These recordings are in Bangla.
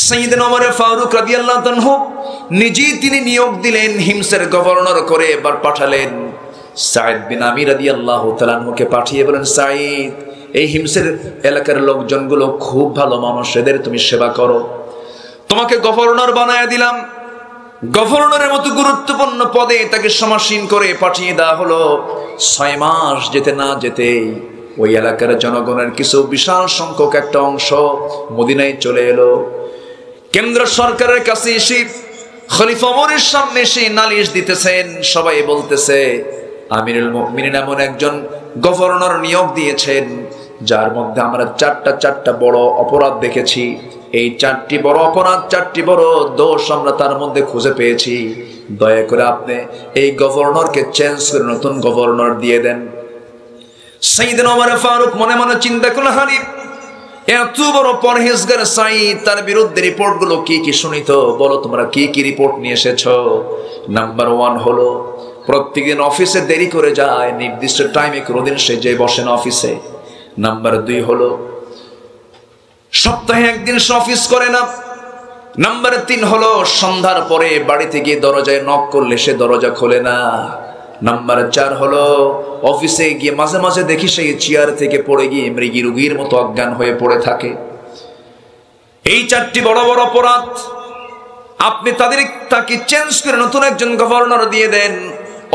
সাইয়েদনা ওমর ফারুক রাদিয়াল্লাহু আনহু নিজেই তিনি নিয়োগ দিলেন, হিমসের গভর্নর করে এবার পাঠালেন সাঈদ বিন আমির রাদিয়াল্লাহু তাআলা আনহুকে পাঠিয়ে বলেন, সাঈদ, এই হিমসের এলাকার লোকজনগুলো খুব ভালো মানুষ, এদের তুমি সেবা করো, তোমাকে গভর্নর বানায় দিলাম। গভর্নরের মতো গুরুত্বপূর্ণ পদে তাকে সমাসীন করে পাঠিয়ে দেওয়া হলো। 6 মাস যেতে না যেতেই ওই এলাকার জনগণের কিছু বিশাল সংখ্যক একটা অংশ মদিনায় চলে এলো। কেন্দ্র সরকারের কাছে এসে খলিফা ওমরের সামনে এসে নালিশ দিতেছেন। সবাই বলতেছে, আমিরুল মুমিনিন এমন একজন গভর্নর নিয়োগ দিয়েছেন যার মধ্যে আমরা চারটা বড় অপরাধ দেখেছি। এই 4টি বড় অপরাধ, 4টি বড় দোষ আমরা তার মধ্যে খুঁজে পেয়েছি। দয়া করে আপনি এই গভর্নরকে চেঞ্জ করে নতুন গভর্নর দিয়ে দেন। সাইয়েদনা ওমর ফারুক মনে মনে চিন্তা করলেন, হানি এত বড় পরহেজগার সাঈদ, তার বিরুদ্ধে রিপোর্টগুলো কি কি শুনিত, বলো তোমরা কি কি রিপোর্ট নিয়ে এসেছো। নাম্বার 1 হলো প্রত্যেকদিন অফিসে দেরি করে যায়, নির্দিষ্ট টাইমে কোনোদিন সে যে বসে না অফিসে। নাম্বার 2 হলো সপ্তাহে একদিন সে অফিস করে না। নাম্বার 3 হলো সন্ধ্যার পরে বাড়িতে গিয়ে দরজায় নক করলে সে দরজা খোলে না। নাম্বার 4 হলো অফিসে গিয়ে মাঝে মাঝে দেখি সেই চেয়ার থেকে পড়ে গিয়ে মৃগী রোগীর মতো অজ্ঞান হয়ে পড়ে থাকে। এই 4টি বড় বড় অপরাধ, আপনি তাকে চেঞ্জ করে নতুন একজন গভর্নর দিয়ে দেন।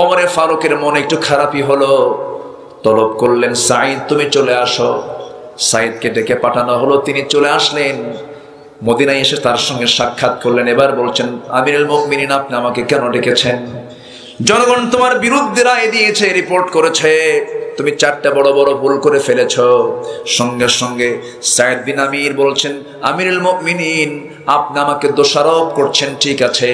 ওমর ফারুকের মনে একটু খারাপই হলো, তলব করলেন, সাঈদ তুমি চলে আসো। সাঈদকে ডেকে পাঠানো হলো, তিনি চলে আসলেন। মদিনায় এসে তার সঙ্গে সাক্ষাৎ করলেন। এবার বলছেন, আমিরুল মুমিনিন, আপনি আমাকে কেন ডেকেছেন? জনগণ তোমার বিরুদ্ধে রায় দিয়েছে, রিপোর্ট করেছে, তুমি 4টা বড় বড় ভুল করে ফেলেছ। সঙ্গে সঙ্গে সাঈদ বিন আমির বলছেন, আমিরুল মুমিনিন, আপনি আমাকে দোষারোপ করছেন, ঠিক আছে,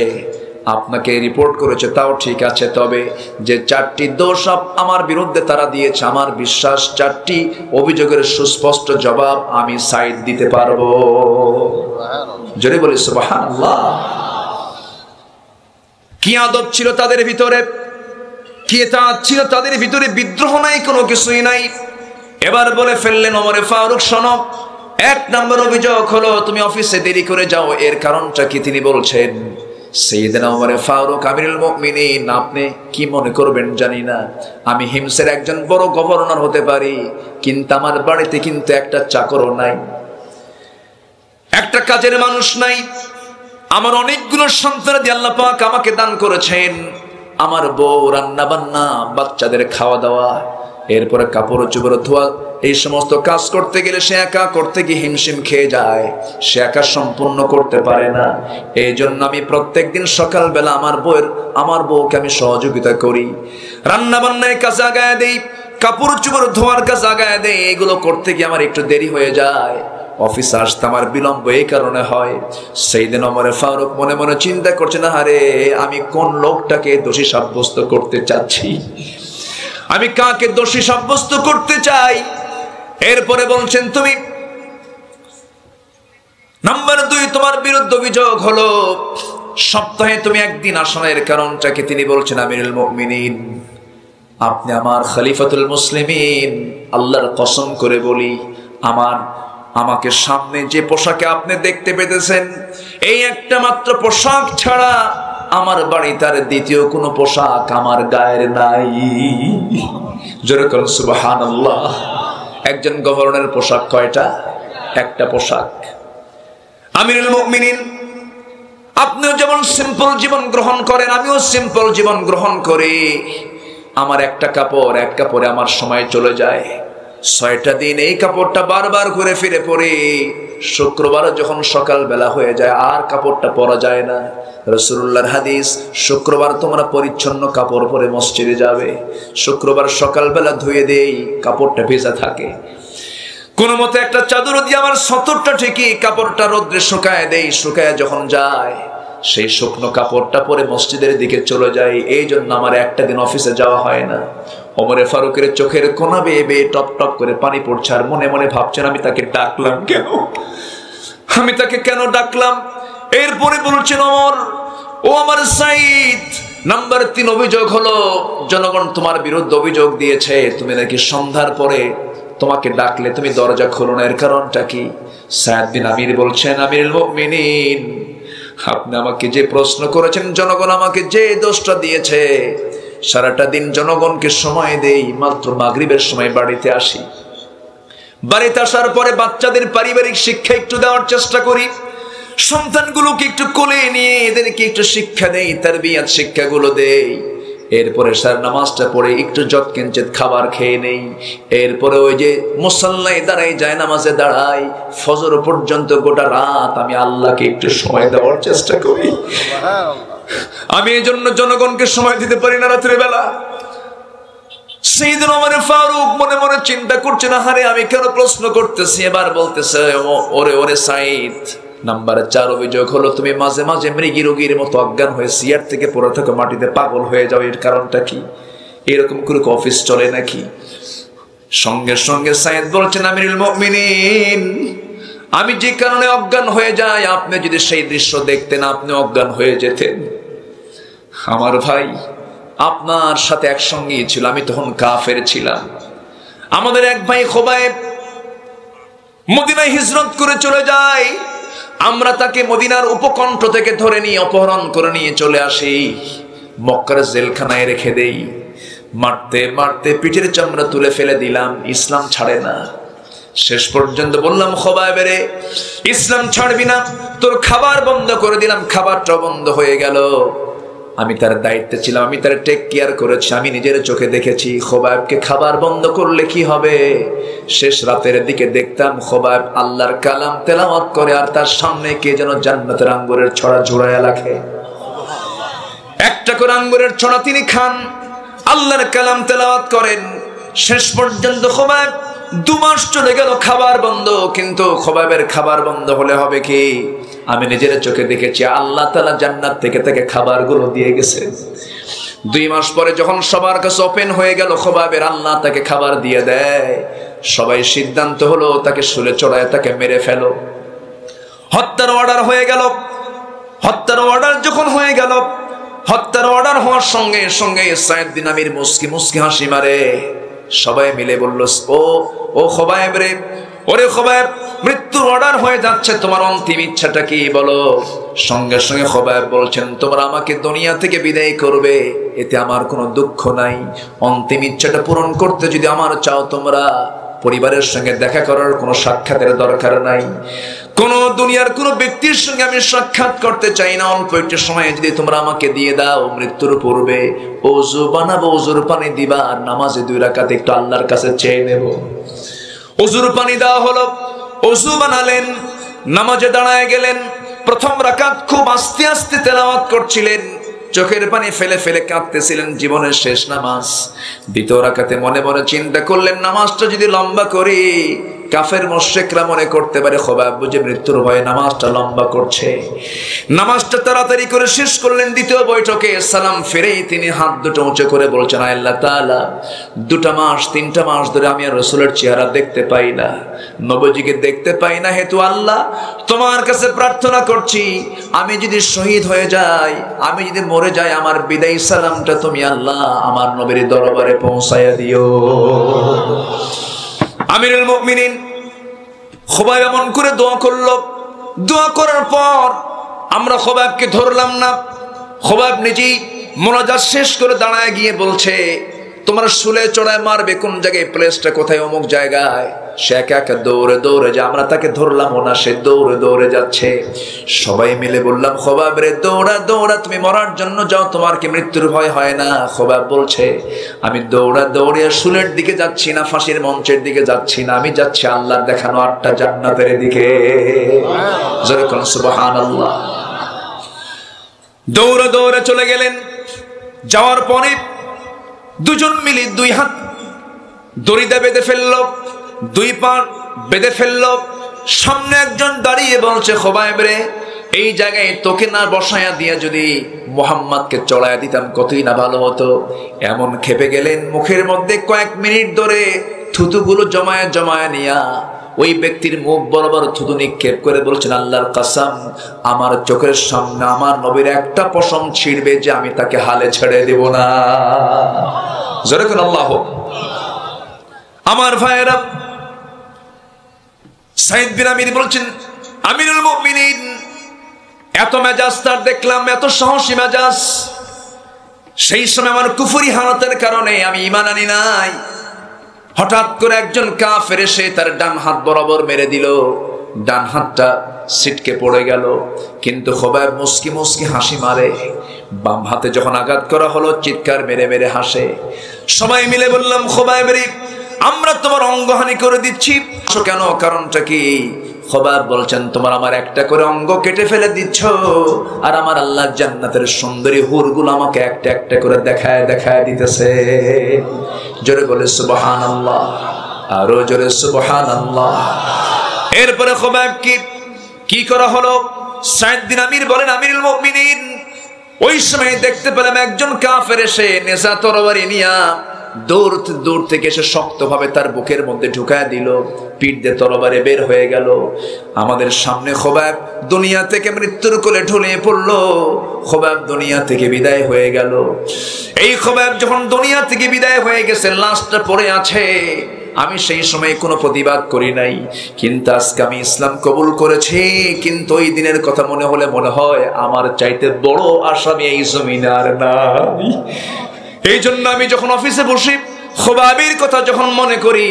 আপনাকে রিপোর্ট করেছে তাও ঠিক আছে, তবে যে 4টি দোষ আমার বিরুদ্ধে তারা দিয়েছে, আমার বিশ্বাস 4টি অভিযোগের সুস্পষ্ট জবাব আমি সাঈদ দিতে পারবো। জোরে বলি সুবহানাল্লাহ। কি আদব ছিল তাদের ভিতরে, কি ইতাআত ছিল তাদের ভিতরে, বিদ্রোহ নাই, কোনো কিছুই নাই। এবার বলে ফেললেন, ওমর ফারুক শোনো, 1 নম্বর অভিযোগ হলো তুমি অফিসে দেরি করে যাও, এর কারণটা কি? তিনি বলছেন, সাইয়েদনা ওমর ফারুক, আমিরুল মুমিনিন, আপনি কি মনে করবেন জানি না, আমি হিমসের একজন বড় গভর্নর হতে পারি, কিন্তু আমার বাড়িতে কিন্তু একটা চাকরও নাই, একটা কাজের মানুষ নাই। আমার অনেকগুলো সন্তান দিয়ে আল্লাহ পাক আমাকে দান করেছেন। আমার বউ রান্না বান্না, বাচ্চাদের খাওয়া দাওয়া, এরপরে কাপড় চোপড় ধোয়া, এই সমস্ত কাজ করতে গেলে সে একা করতে গিয়ে হিমশিম খেয়ে যায়, সে একা সম্পূর্ণ করতে পারে না। এই জন্য আমি প্রত্যেকদিন সকালবেলা আমার বউকে আমি সহযোগিতা করি, রান্না বান্নায় কাজে আগায় দেই, কাপড় চোপড় ধোয়ার কাজে আগায় দেই। এগুলো করতে গিয়ে আমার একটু দেরি হয়ে যায়, অফিসে আসতে আমার বিলম্ব এই কারণে হয়। সাইয়েদনা ওমর ফারুক মনে মনে চিন্তা করছেন, আরে আমি কোন লোকটাকে দোষী সাব্যস্ত করতে চাচ্ছি, আমি কাকে দোষী সাব্যস্ত করতে চাই। এরপরে বলছেন, তুমি নাম্বার 2, তোমার বিরুদ্ধে অভিযোগ হলো সপ্তাহে তুমি একদিন আসো না, এর কারণটাকে? তিনি বলছেন, আমিরুল মুমিনিন, আপনি আমার খলিফাতুল মুসলিমিন, আল্লাহর কসম করে বলি, আমাকে সামনে যে পোশাকে আপনি দেখতে পেতেছেন, এই একটা মাত্র পোশাক ছাড়া আমার বাড়িতে আর দ্বিতীয় কোনো পোশাক আমার গায়ের নাই। জোরে করুন সুবহানাল্লাহ। একজন গভর্নরের পোশাক কয়টা? একটা পোশাক। আমিরুল মুমিনিন, আপনিও যেমন সিম্পল জীবন গ্রহণ করেন, আমিও সিম্পল জীবন গ্রহণ করি। আমার একটা কাপড়, এক কাপড়ে আমার সময় চলে যায় 6টা দিন। এই কাপড়টা বারবার ঘুরে ফিরে পরে শুক্রবার যখন সকাল বেলা হয়ে যায় আর কাপড়টা পরা যায় না। রাসূলুল্লাহর হাদিস, শুক্রবার তোমরা পরিচ্ছন্ন কাপড় পরে মসজিদে যাবে, শুক্রবার সকালবেলা ধুয়ে দেই, কাপড়টা ভেজা থাকে। কোন মতে একটা চাদর দিয়ে আমার সতরটা ঠিকই কাপড়টা রোদ্রে শুকায় দেই, শুকায় যখন যায় সেই শুকনো কাপড়টা পরে মসজিদের দিকে চলে যায়। এই জন্য আমার একটা দিন অফিসে যাওয়া হয় না। ওমর ফারুকের চোখের কোনা বেয়ে বেয়ে টপ টপ করে পানি পড়ছে, আর মনে মনে ভাবছেন, আমি তাকে ডাকলাম কেন, আমি তাকে কেন ডাকলাম? এরপরে বলছেন, ওমর, ও আমার সাঈদ, নাম্বার 3 অভিযোগ হলো জনগণ তোমার বিরুদ্ধে অভিযোগ দিয়েছে, তুমি নাকি সন্ধ্যার পরে তোমাকে ডাকলে তুমি দরজা খোলো না, এর কারণটা কি? সায়েদ বিন আমির বলছেন, আমিরুল মুমিনিন, আপনি আমাকে যে প্রশ্ন করেছেন, জনগণ আমাকে যে দোষটা দিয়েছে, সারাটা দিন জনগণকে সময় দেই, মাত্র মাগরিবের সময় বাড়িতে আসি। বাড়িতে আসার পরে বাচ্চাদের পারিবারিক শিক্ষা একটু দেওয়ার চেষ্টা করি, সন্তানগুলোকে একটু কোলে নিয়ে এদেরকে একটু শিক্ষা দেই, তারবিয়াত শিক্ষাগুলো দেই। এরপরে সার নামাজটা পড়ে একটু যৎকিঞ্চিত খাবার খেয়ে নেই। এরপরে ওই যে মুসাল্লায় দাঁড়াই, যায় নামাজে দাঁড়াই, ফজর পর্যন্ত গোটা রাত আমি আল্লাহকে একটু সময় দেওয়ার চেষ্টা করি। আমি এই জন্য জনগণকে সময় দিতে পারি না রাত্রে বেলা। সাইয়েদনা ওমর ফারুক মনে মনে চিন্তা করছে, না হারে আমি কেন প্রশ্ন করতেছি। এবার বলতেছে, ওরে ওরে সাইদ, নাম্বার 4 অভিযোগ হলো তুমি মাঝে মাঝে মৃগী রোগীর মতো অজ্ঞান হয়ে চেয়ার থেকে পড়ে থাকো, মাটিতে পাগল হয়ে যাও। এর কারণটা কি? এরকম করে অফিস চলে নাকি? সঙ্গে সঙ্গে সাইয়েদ বলছেন, আমিরুল মুমিনিন, আমি যে কারণে অজ্ঞান হয়ে যাই, আপনি যদি সেই দৃশ্য দেখতেন আপনি অজ্ঞান হয়ে যেতেন। আমার ভাই আপনার সাথে একসঙ্গেই ছিল, আমি তখন কাফের ছিলাম। আমাদের এক ভাই খোবাইব মদিনায় হিজরত করে চলে যায়, আমরা তাকে মদিনার উপকণ্ঠ থেকে ধরে নিয়ে অপহরণ করে নিয়ে চলে আসি, মক্কার জেলখানায় রেখে দেই। মারতে মারতে পিঠের চামড়া তুলে ফেলে দিলাম, ইসলাম ছাড়ে না। শেষ পর্যন্ত বললাম, খোবাইব রে, ইসলাম ছাড়বি না, তোর খাবার বন্ধ করে দিলাম। খাবারটা বন্ধ হয়ে গেল। আমি তার দায়িত্বে ছিলাম, আমি তার টেক কেয়ার করেছি, আমি নিজের চোখে দেখেছি খোবাইবকে খাবার বন্ধ করলে কি হবে। শেষ রাতের দিকে দেখতাম খোবাইব আল্লাহর কালাম তেলাওয়াত করে, আর তার সামনে কে যেন জান্নাতের আঙ্গুরের ছড়া ঝুরাইয়া রাখে। একটা করে আঙ্গুরের ছড়া তিনি খান, আল্লাহর কালাম তেলাওয়াত করেন। শেষ পর্যন্ত খোবাইব 2 মাস চলে গেল, খাবার বন্ধ। কিন্তু খোবাইবের খাবার বন্ধ হলে হবে কি? আমি নিজের চোখে দেখেছি আল্লাহ তাআলা জান্নাত থেকে তাকে খাবারগুলো দিয়ে গেছে। 2 মাস পরে যখন সবার কাছে ওপেন হয়ে গেল খোবাইবের, আল্লাহ তাকে খাবার দিয়ে দেয়। সবাই সিদ্ধান্ত হলো তাকে শুলে চড়ায় তাকে মেরে ফেলো। হত্যার অর্ডার হয়ে গেল। হত্যার অর্ডার যখন হয়ে গেল, হত্যার অর্ডার হওয়ার সঙ্গে সঙ্গে সাইয়েদ বিন আমির মুস্কি মুস্কি হাসি মারে। সবাই মিলে বলল, ও খোবাইব রে, ওরে খোবাইব, মৃত্যুর অর্ডার হয়ে যাচ্ছে, তোমার অন্তিম ইচ্ছাটা কি বলো? সঙ্গে সঙ্গে খোবাইব বলছেন, তোমরা আমাকে দুনিয়া থেকে বিদায় করবে, এতে আমার কোনো দুঃখ নাই। অন্তিম ইচ্ছাটা পূরণ করতে যদি আমার চাও, তোমরা পরিবারের সঙ্গে দেখা করার কোনো সাক্ষাতের দরকার নাই। কোন দুনিয়ার কোন ব্যক্তির সঙ্গে আমি সাক্ষাৎ করতে চাই না। অল্প একটু সময় যদি তোমরা আমাকে দিয়ে দাও, মৃত্যুর পূর্বে ওযু বানাবো, ওযুর পানি দিবা, আর নামাজে 2 রাকাত একটু আল্লাহর কাছে চেয়ে নেব। ওযুর পানি দেওয়া হলো, ওযু বানালেন, নামাজে দাঁড়ায় গেলেন। প্রথম রাকাত খুব আস্তে আস্তে তেলাওয়াত করছিলেন, চোখের পানি ফেলে ফেলে কাঁদতেছিলেন, জীবনের শেষ নামাজ। দ্বিতীয় রাকাতে মনে মনে চিন্তা করলেন, নামাজটা যদি লম্বা করি, কাফের মুশরিকরা মনে করতে পারে খোবাইব বুঝে মৃত্যুর ভয়ে নামাজটা লম্বা করছে। নামাজটা তাড়াতাড়ি করে শেষ করলেন। দ্বিতীয় বৈঠকে সালাম ফিরেই তিনি হাত দুটো উঁচু করে বলছেন, আল্লাহ তাআলা, 2 মাস 3 মাস ধরে আমি আর রাসূলের চেহারা দেখতে পাই না, নবীজিকে দেখতে পাই না, হেতু আল্লাহ তোমার কাছে প্রার্থনা করছি, আমি যদি শহীদ হয়ে যাই, আমি যদি মরে যাই, আমার বিদায় সালামটা তুমি আল্লাহ আমার নবীর দরবারে পৌঁছায়া দিও। আমিরুল মুমিনিন খোবাইব এমন করে দোয়া করলো। দোয়া করার পর আমরা খোবাইবকে ধরলাম না। খোবাইব নিজেই মোনাজাত শেষ করে দাঁড়ায় গিয়ে বলছে, তোমরা শুলে চড়ায় মারবে কোন জায়গায়, প্লেসটা কোথায়, অমুক জায়গায়। সে একা একা দৌড়ে দৌড়ে যে আমরা তাকে ধরলাম না, সে দৌড়ে দৌড়ে যাচ্ছে। সবাই মিলে বললাম, খোবাইব রে, দৌড়া দৌড়া, তুমি মরার জন্য যাও, তোমার কি মৃত্যুর ভয় হয় না? খোবাইব বলছে, আমি দৌড়া দৌড়িয়ে শুলের দিকে যাচ্ছি না, ফাঁসির মঞ্চের দিকে যাচ্ছি না, আমি যাচ্ছি আল্লাহর দেখানো 8টা জান্নাতের দিকে। জোরে কোন সুবহানাল্লাহ। দৌড়ে দৌড়ে চলে গেলেন। যাওয়ার পরে 2জন মিলে 2 হাত দড়িতে বেঁধে ফেললো, 2 পা বেঁধে ফেললো। সামনে একজন দাঁড়িয়ে বলছে, খোবাইব রে, এই জায়গায় তোকে না বসায়া দিয়ে যদি মুহাম্মদকে চড়াইয়া দিতাম কতই না ভালো হতো। এমন খেপে গেলেন, মুখের মধ্যে কয়েক মিনিট ধরে থুতুগুলো জমায়া জমায়া নিয়া ওই ব্যক্তির মুখ বরাবর থুতু নিক্ষেপ করে বলছেন, আল্লাহর কসম, আমার চোখের সামনে আমার নবীর একটা পশম ছিড়বে যে আমি তাকে হালে ছেড়ে দেব না। জোরে কোন আল্লাহ। আমার ভাইয়েরা, সাইদ বিন আমির বলছেন, আমিরুল মুমিনিন, এত মেজাজ তার দেখলাম, এত সাহসী মেজাজ। সেই সময় আমার কুফরি হালতের কারণে আমি ঈমান আনি নাই। হঠাৎ করে একজন কাফের এসে তার ডান হাত বরাবর মেরে দিল, ডান হাতটা ছিটকে পড়ে গেল। কিন্তু খোবাইব মুস্কি মুস্কি হাসি মারে। বাম হাতে যখন আঘাত করা হলো চিৎকার মেরে মেরে হাসে। সবাই মিলে বললাম, খোবাইব রে, আমরা তোমার অঙ্গহানি করে দিচ্ছি। কেন? কারণটা কি? খোবাইব বলছেন, তোমার আমার একটা করে অঙ্গ কেটে ফেলে দিচ্ছ, আর আমার আল্লাহ জান্নাতের সুন্দরী হুরগুলো আমাকে একটা একটা করে দেখায় দেখায় দিতেছে। জোরে বলে সুবহানাল্লাহ, আরো জোরে সুবহানাল্লাহ। এরপরে খোবাইব কি করা হলো? সাইদ বিন আমির বলেন, আমিরুল মুমিনিন, ওই সময় দেখতে পেলাম একজন কাফের এসে নেজা তরবারি নিয়া দূর থেকে এসে শক্তভাবে তার বুকের মধ্যে ঢুকায় দিল। পিঠ দিয়ে তরবারি বের হয়ে গেল। আমাদের সামনে খোবাইব দুনিয়া থেকে মৃত্যুর কোলে ঢুলিয়ে পড়লো। খোবাইব দুনিয়া থেকে বিদায় হয়ে গেল। এই খোবাইব যখন দুনিয়া থেকে বিদায় হয়ে গেছে, লাশটা পড়ে আছে। আমি সেই সময় কোনো প্রতিবাদ করি নাই, কিন্তু আজকে আমি ইসলাম কবুল করেছি। কিন্তু ওই দিনের কথা মনে হলে মনে হয় আমার চাইতে বড় আসামি এই জমিনে আর নাই। এই জন্য আমি যখন অফিসে বসি, খোবাইবের কথা যখন মনে করি,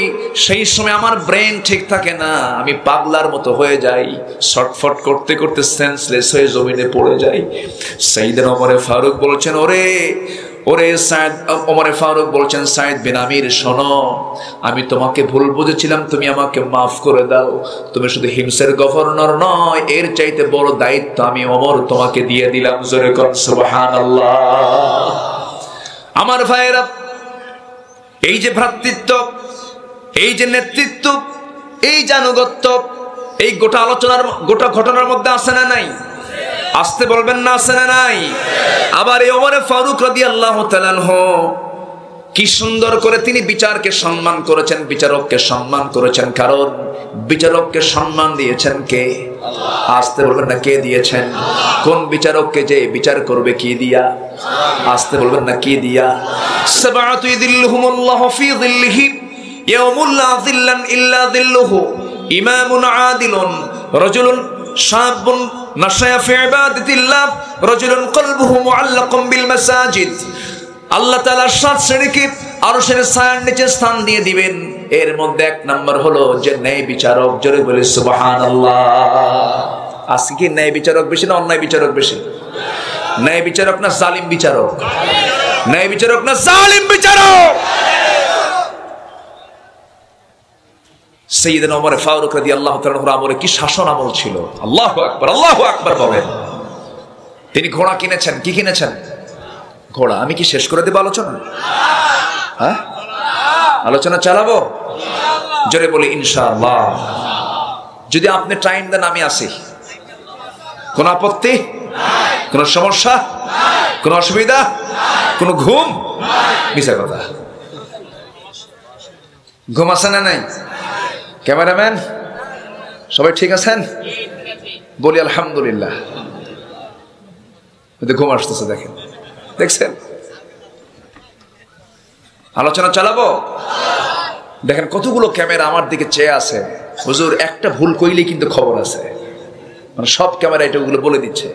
সেই সময় আমার ব্রেন ঠিক থাকে না, আমি পাগলার মতো হয়ে যাই। শর্টফট করতে করতে সেন্সলেস হয়ে জমিনে পড়ে যাই। সাইয়েদনা ওমরে ফারুক বলছেন, ওরে সাইদ, ওমরে ফারুক বলছেন, সাইদ বিন আমির, শোনো, আমি তোমাকে ভুল বুঝেছিলাম, তুমি আমাকে মাফ করে দাও। তুমি শুধু হিমসের গভর্নর নয়, এর চাইতে বড় দায়িত্ব আমি ওমর তোমাকে দিয়ে দিলাম। জোরে কর সুবহানাল্লাহ। আমার ভাইয়েরা, এই যে ভ্রাতৃত্ব, এই যে নেতৃত্ব, এই যে আনুগত্য, এই গোটা ঘটনার মধ্যে আছে না নাই? আসতে বলবেন না, আছে না নাই? আবার এই ওমর ফারুক রাদিয়াল্লাহু তাআলা আনহু কি সুন্দর করে তিনি বিচারকে সম্মান করেছেন, বিচারককে সম্মান করেছেন। কারণ বিচারককে সম্মান দিয়েছেন কে? আসতে বলবেন না, কে দিয়েছেন? কোন বিচারককে যে বিচার করবে কি দিয়া? আসতে বলবেন না, কি দিয়া? সাবআতু ইয়াযিল্লুহুমুল্লাহু ফি যিল্লিহি ইয়াউমুল লা যিল্লান ইল্লা যিল্লুহু, ইমামুন আদিলুন, রাজুলুন শাবুন নাশায়া ফি ইবাদাতিল্লাহ, রাজুলুন কলবুহু মুআল্লাকুন বিল মাসাজিদ। আল্লাহ তাআলা 7 শ্রেণীকে আরশের ছায়ার নিচে স্থান দিয়ে দিবেন। এর মধ্যে এক নাম্বার হলো যে ন্যায় বিচারক। জোরে বলে সুবহানাল্লাহ। আজকে কি ন্যায় বিচারক বেশি না অন্যায় বিচারক বেশি? ন্যায় বিচারক না জালিম বিচারক? ন্যায় বিচারক না জালিম বিচারক? সাইয়েদনা ওমর ফারুক রাদিয়াল্লাহু তাআলা আনহু আমলে কি শাসন আমল ছিল! আল্লাহু আকবার, আল্লাহু আকবার বলেন। তিনি ঘোড়া কিনেছেন। কি কিনেছেন? ঘোড়া। আমি কি শেষ করে দেব আলোচনা? হ্যাঁ, আলোচনা চালাবো? জোরে বলি ইনশাআল্লাহ। যদি আপনি টাইম দেন আমি আসি। কোন আপত্তি? কোন সমস্যা? কোন অসুবিধা? কোন ঘুম? মিছা কথা। ঘুম আছে না নাই? ক্যামেরাম্যান সবাই ঠিক আছেন? বলি আলহামদুলিল্লাহ। ঘুম আসতেছে, দেখেন, দেখছেন? আলোচনা চালাবো? দেখেন কতগুলো ক্যামেরা আমার দিকে চেয়ে আছে। হুজুর একটা ভুল কইলে কিন্তু খবর আছে। মানে সব ক্যামেরা এটা ওগুলো বলে দিচ্ছে।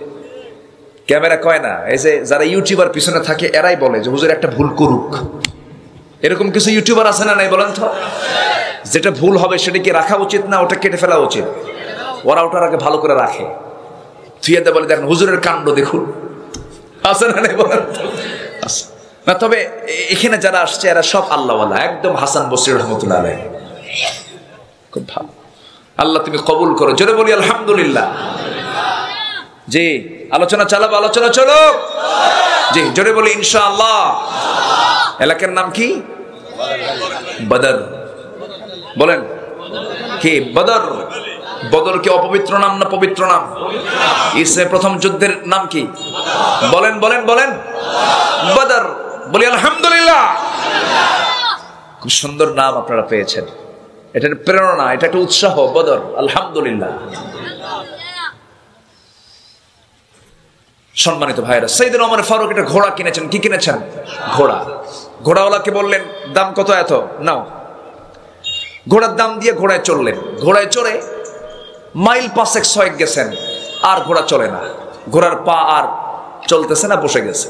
ক্যামেরা কয় না, এই যে যারা ইউটিউবার পিছনে থাকে এরাই বলে যে হুজুর একটা ভুল করুক। এরকম কিছু ইউটিউবার আছে না নাই বলেন তো? যেটা ভুল হবে সেটা কি রাখা উচিত না ওটা কেটে ফেলা উচিত? ওরা ওটার আগে ভালো করে রাখে, থুইয়াতে বলে দেখেন হুজুরের কাণ্ড দেখুন। আছে না নাই বলেন তো? না, তবে এখানে যারা আসছে এরা সব আল্লাহওয়ালা, একদম হাসান বসরি রহমতুল্লাহ আলাইহি। খুব ভালো। আল্লাহ তুমি কবুল করো। জোরে বলি আলহামদুলিল্লাহ। জি, আলোচনা চালাবো? আলোচনা চলো। জি, জোরে বলি ইনশাআল্লাহ। এলাকার নাম কি? বদর। বলেন কি? বদর। বদর কি অপবিত্র নাম না পবিত্র নাম? ইসলামের প্রথম যুদ্ধের নাম কি? বলেন বলেন বলেন। বদর। বলি আলহামদুলিল্লাহ। খুব সুন্দর নাম আপনারা পেয়েছেন। এটার প্রেরণা, এটা একটা উৎসাহ। বদর, আলহামদুলিল্লাহ। সম্মানিত ভাইরা, সাইয়েদনা ওমর ফারুক একটা ঘোড়া কিনেছেন। কি কিনেছেন? ঘোড়া। ঘোড়াওয়ালাকে বললেন দাম কত? এত নাও। ঘোড়ার দাম দিয়ে ঘোড়ায় চড়লেন। ঘোড়ায় চড়ে মাইল 5-6 গেছেন, আর ঘোড়া চলে না, ঘোড়ার পা আর চলতেছে না, বসে গেছে।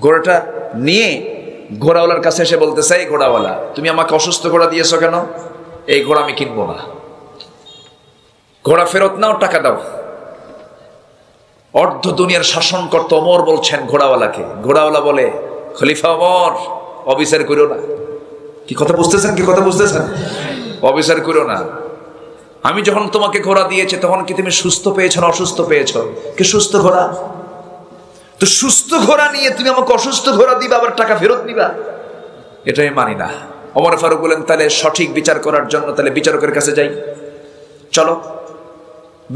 ঘোড়াটা নিয়ে ঘোড়াওয়ালার কাছে এসে বলতেছে, এই ঘোড়াওয়ালা, তুমি আমাকে অসুস্থ ঘোড়া দিয়েছো কেন? এই ঘোড়া আমি কিনবো না, ঘোড়া ফেরত নাও, টাকা দাও। অর্ধ দুনিয়ার শাসন করত ওমর বলছেন ঘোড়াওয়ালাকে, ঘোড়াওয়ালা বলে, খলিফা ওমর, অবিচার করো না। কি কথা বুঝতেছেন? কি কথা বুঝতেছেন? অবিচার করো না। আমি যখন তোমাকে ঘোড়া দিয়েছি তখন কি তুমি সুস্থ পেয়েছো না অসুস্থ পেয়েছো? কি সুস্থ ঘোড়া? তো সুস্থ ঘোড়া নিয়ে তুমি আমাকে অসুস্থ ঘোড়া দিবা, আবার টাকা ফেরত নিবা? এটাই মানি না। ওমর ফারুক বলেন, তাহলে সঠিক বিচার করার জন্য তাহলে বিচারকের কাছে যাই, চলো।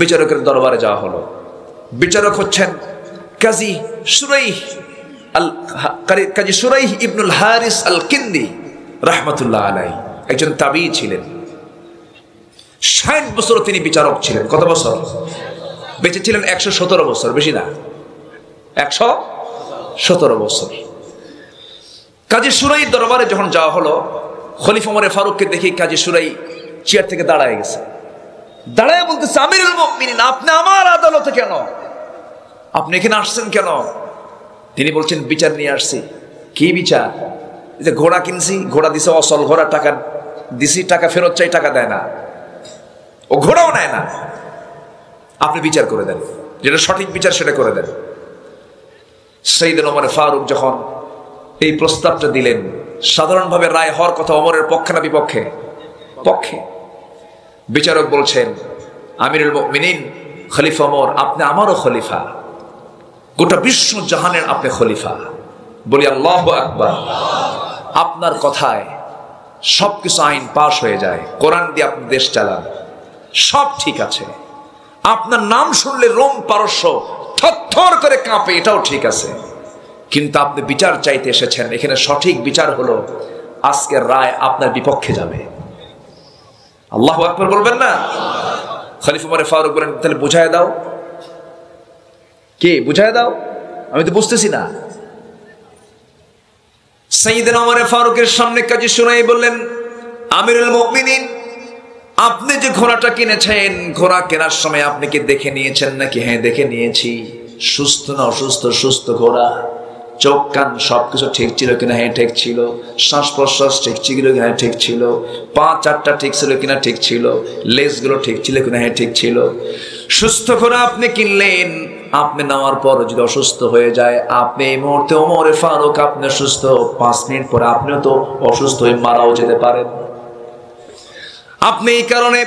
বিচারকের দরবারে যাওয়া হলো। বিচারক হচ্ছেন কাজী শুরাইহ ইবনুল হারিস আল কিন্দি রাহমাতুল্লাহ আলাইহি, একজন তাবী ছিলেন। 60 বছর তিনি বিচারক ছিলেন। কত বছর বেঁচে ছিলেন? 117 বছর, বেশি না, 117 বছর। কাজী শুরাই দরবারে যখন যাওয়া হলো, খলিফা ওমর ফারুককে দেখি কাজী শুরাই চেয়ার থেকে দাঁড়ায় গেছে। দাঁড়ায় বলতেছে, আমিরুল মুমিনিন, আপনি আমার আদালতে কেন? আপনি এখানে আসছেন কেন? তিনি বলছেন, বিচার নিয়ে আসছি। কি বিচার? যে ঘোড়া কিনছি, ঘোড়া দিছে অসল ঘোড়া, টাকা দিছি, টাকা ফেরত চাই, টাকা দেয় না, ও ঘোড়াও নেয় না। আপনি বিচার করে দেন, যেটা সঠিক বিচার সেটা করে দেন। সাইয়েদনা ওমর ফারুক যখন এই প্রস্তাবটা দিলেন, সাধারণভাবে রায় হওয়ার কথা ওমরের পক্ষে না বিপক্ষে? পক্ষে। বিচারক বলছেন, আমিরুল মুমিনিন খলিফা ওমর, আপনি আমারও খলিফা, গোটা বিশ্ব জাহানের আপনি খলিফা। বলি আল্লাহু আকবার। আপনার কথায় সবকিছু আইন পাশ হয়ে যায়, কোরআন দিয়ে আপনি দেশ চালান, সব ঠিক আছে। আপনার নাম শুনলে রোম পারস্য থরথর করে কাঁপে, এটাও ঠিক আছে। কিন্তু আপনি বিচার চাইতে এসেছেন, এখানে সঠিক বিচার হলো আজকের রায় আপনার বিপক্ষে যাবে। আল্লাহু আকবার বলবেন না? খলিফা ওমর ফারুক বলেন, তাহলে বুঝায় দাও। কে বুঝায় দাও? আমি তো বুঝতেছি না। সাইয়েদনা ওমর ফারুকের সামনে কাজী শুরাই বললেন, আমিরুল মুমিনিন, আপনি যে ঘোড়াটা কিনেছেন, ঘোড়া কেনার সময় আপনি কি দেখে নিয়েছেন নাকি? হ্যাঁ, দেখে নিয়েছি। সুস্থ না অসুস্থ? সুস্থ ঘোড়া। চোখ কান সবকিছু ঠিক ছিল কিনা? হ্যাঁ, ঠিক ছিল। শ্বাস প্রশ্বাস ঠিক ছিল কিনা? হ্যাঁ, ঠিক ছিল। পা চারটা ঠিক ছিল কিনা? ঠিক ছিল। লেজগুলো ঠিক ছিল কিনা? হ্যাঁ, ঠিক ছিল। সুস্থ ঘোড়া আপনি কিনলেন, আপনি নেওয়ার পর যদি অসুস্থ হয়ে যায়, আপনি এই মুহূর্তে ওমর ফারুক, আপনি সুস্থ, 5 মিনিট পরে আপনিও তো অসুস্থ হয়ে মারাও যেতে পারেন। আপনি এই কারণে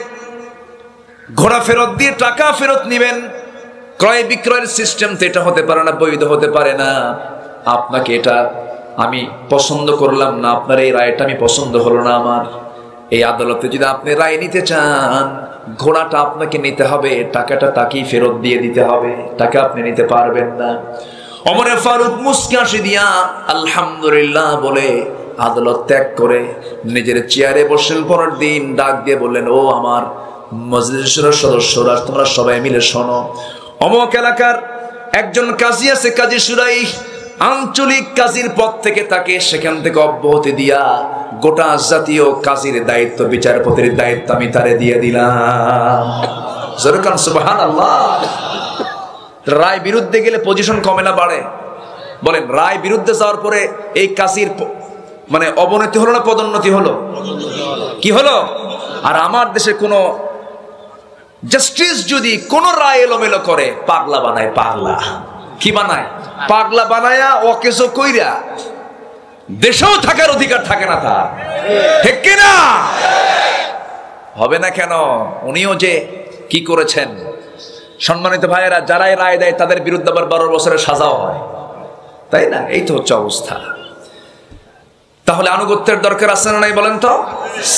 ঘোড়া ফেরত দিয়ে টাকা ফেরত নেবেন। ক্রয় বিক্রয়ের সিস্টেম তো এটা হতে পারে না, বৈধ হতে পারে না। আপনাকে এটা আমি পছন্দ করলাম না, আপনার এই রায়টা আমি পছন্দ হলো না আমার। এই আদালতে যদি আপনি রায় নিতে চান, ঘোড়াটা আপনাকে নিতে হবে, টাকাটা তাকেই ফেরত দিয়ে দিতে হবে, টাকা আপনি নিতে পারবেন না। ওমর ফারুক মুস্কি হাসি দিয়া আলহামদুলিল্লাহ বলে আদালত ত্যাগ করে নিজের চেয়ারে বসেন। পরের দিন ডাক দিয়ে বললেন, ও আমার মজলিসের সদস্যরা, তোমরা সবাই মিলে শোনো, অমুক এলাকার একজন কাজী আছে, কাজী শুরাই, আঞ্চলিক কাজীর পদ থেকে তাকে সেখান থেকে অব্যাহতি দিয়া গোটা জাতীয় কাজীর দায়িত্ব, বিচারপতির দায়িত্ব আমি তারে দিয়ে দিলাম। জোরকান সুবহানাল্লাহ। রায় বিরুদ্ধে গেলে পজিশন কমে না বাড়ে? বলেন, রায় বিরুদ্ধে যাওয়ার পরে এই কাজীর মানে অবনতি হলো না পদোন্নতি হলো? কি হলো? আর আমার দেশে কোন জাস্টিস যদি কোন রায় এলোমেলো করে, পাগলা বানায়। পাগলা কি বানায়? পাগলা বানায়া অকেজো কইরা দেশেও থাকার অধিকার থাকে না তার, ঠিক কিনা? হবে না কেন? উনিও যে কি করেছেন। সম্মানিত ভাইয়েরা, যারাই রায় দেয় তাদের বিরুদ্ধে আবার 12 বছরের সাজাও হয়, তাই না? এই তো হচ্ছে অবস্থা। তাহলে আনুগত্যের দরকার আছে না নাই বলেন তো?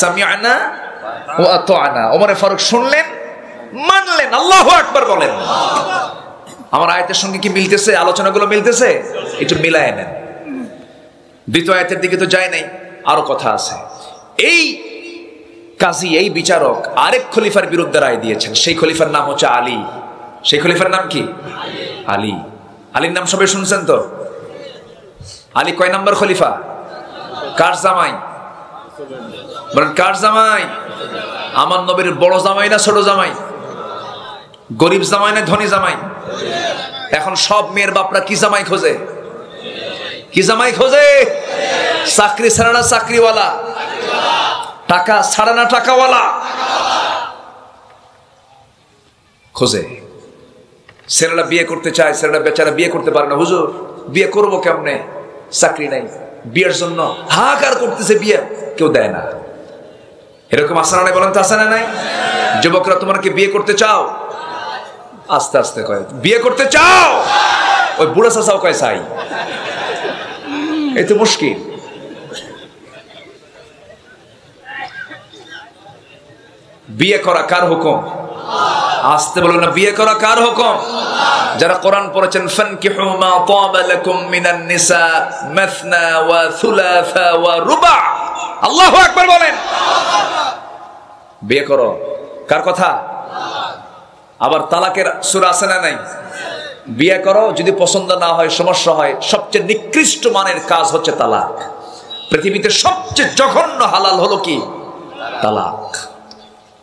সামিআনা ওয়া আতা'না। ওমর ফারুক শুনলেন, মানলেন। আল্লাহু আকবার বলেন। আমার আয়াতের সঙ্গে কি মিলতেছে? আলোচনাগুলো মিলতেছে? একটু মিলায় নেন। দ্বিতীয় আয়াতের দিকে তো যায় নাই, আরো কথা আছে। এই কাজী, এই বিচারক আরেক খলিফার বিরুদ্ধে রায় দিয়েছেন। সেই খলিফার নাম হচ্ছে আলী। সেই খলিফার নাম কি? আলী। আলীর নাম সবাই শুনছেন তো? আলী কয় নাম্বার খলিফা? কার জামাই? বলেন, কার জামাই? আমার নবীর বড় জামাই না ছোট জামাই? গরিব জামাই না ধনী জামাই? এখন সব মেয়ের বাপরা কি জামাই খোঁজে? কি জামাই খোঁজে? চাকরি ছাড়া না চাকরিওয়ালা, টাকা ছাড়া না টাকাওয়ালা খোঁজে। ছেলেরা বিয়ে করতে চায়, ছেলেরা বেচারা বিয়ে করতে পারে না। হুজুর বিয়ে করবো কেমনে, চাকরি নাই, বিয়ের জন্য হাহাকার করতেছে, বিয়ে কেউ দেয় না। এরকম আসে না নাই? বলেন তো আসে না নাই? যুবকরা তোমরা কি বিয়ে করতে চাও? আস্তে আস্তে কয় বিয়ে করতে চাও, ওই বুড়া চাচাও কয় চাই। এই তো মুশকিল। বিয়ে করা কার হুকুম? আসতে বলুন না, বিয়ে করা কার হুকুম? যারা কোরআন পড়েছেন ফানকিহু মা তাবা লাকুম মিনান নিসা মাসনা ওয়া সুলাসা ওয়া রুবা। আল্লাহু আকবার বলেন। বিয়ে করো, কার কথা? আবার তালাকের সূরা আছে না নাই? বিয়ে করো, যদি পছন্দ না হয়, সমস্যা হয়, সবচেয়ে নিকৃষ্ট মানের কাজ হচ্ছে তালাক। পৃথিবীতে সবচেয়ে জঘন্য হালাল হলো কি? তালাক।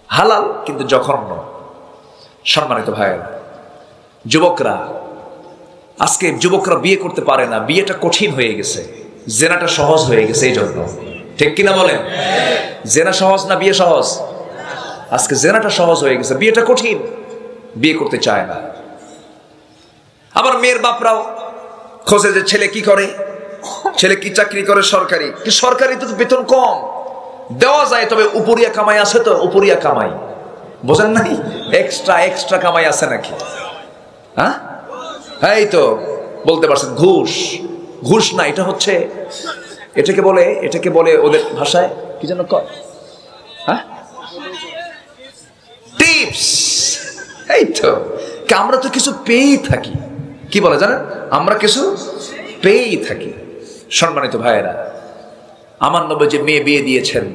হালাল কিন্তু জঘন্য। সম্মানিত ভাইয়েরা, যুবকরা, আজকে যুবকরা বিয়ে করতে পারে না, বিয়েটা কঠিন হয়ে গেছে, জেনাটা সহজ হয়ে গেছে। এই জন্য, ঠিক কিনা বলেন? জেনা সহজ না বিয়ে সহজ? আজকে জেনাটা সহজ হয়ে গেছে, বিয়েটা কঠিন, বিয়ে করতে চায় না। আবার মেয়ের বাপরাও খোঁজে যে ছেলে কি করে, ছেলে কি চাকরি করে, সরকারি। কি সরকারি তো বেতন কম, দেওয়া যায়, তবে উপরিয়া কামাই আছে তো, উপরিয়া কামাই বোঝেন নাই? এক্সট্রা এক্সট্রা কামাই আছে নাকি? হ্যাঁ, এই তো বলতে পারছেন, ঘুষ। ঘুষ না, এটা হচ্ছে, এটাকে বলে ওদের ভাষায় কি যেন কয়, হ্যাঁ, টিপস। এই তো, আমরা তো কিছু পেয়েই থাকি। কি বলে জানেন? আমরা কিছু পেয়েই থাকি। সম্মানিত ভাইয়েরা, আমার নবী যে মেয়ে বিয়ে দিয়েছেন,